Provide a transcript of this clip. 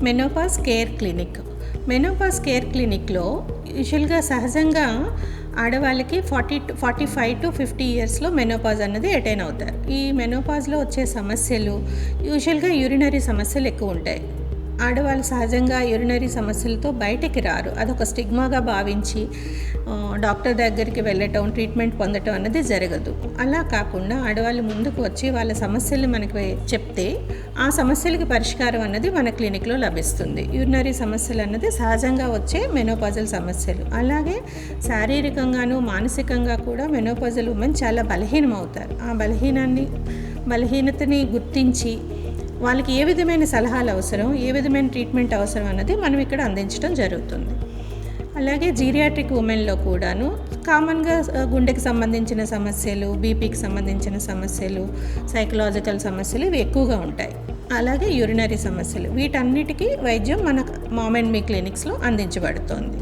Menopause care clinic. Menopause care క్లినిక్లో యూజువల్గా సహజంగా ఆడవాళ్ళకి 45 to 50 ఇయర్స్లో మెనోపాజ్ అన్నది అటైన్ అవుతారు. ఈ మెనోపాజ్లో వచ్చే సమస్యలు యూజువల్గా యూరినరీ సమస్యలు ఎక్కువ ఉంటాయి. ఆడవాళ్ళు సహజంగా యూరినరీ సమస్యలతో బయటికి రారు. అదొక స్టిగ్మాగా భావించి డాక్టర్ దగ్గరికి వెళ్ళటం, ట్రీట్మెంట్ పొందటం అన్నది జరగదు. అలా కాకుండా ఆడవాళ్ళు ముందుకు వచ్చి వాళ్ళ సమస్యలు మనకి చెప్తే ఆ సమస్యలకి పరిష్కారం అన్నది మన క్లినిక్లో లభిస్తుంది. యూరినరీ సమస్యలు అన్నది సహజంగా వచ్చే మెనోపాజల్ సమస్యలు. అలాగే శారీరకంగాను మానసికంగా కూడా మెనోపాజల్ ఉమెన్ చాలా బలహీనమవుతారు. ఆ బలహీనతని గుర్తించి వాళ్ళకి ఏ విధమైన సలహాలు అవసరం, ఏ విధమైన ట్రీట్మెంట్ అవసరం అన్నది మనం ఇక్కడ అందించడం జరుగుతుంది. అలాగే జీరియాట్రిక్ ఉమెన్లో కూడాను కామన్గా గుండెకి సంబంధించిన సమస్యలు, బీపీకి సంబంధించిన సమస్యలు, సైకలాజికల్ సమస్యలు ఇవి ఎక్కువగా ఉంటాయి. అలాగే యూరినరీ సమస్యలు, వీటన్నిటికీ వైద్యం మన మామ్ అండ్ మీ క్లినిక్స్లో అందించబడుతోంది.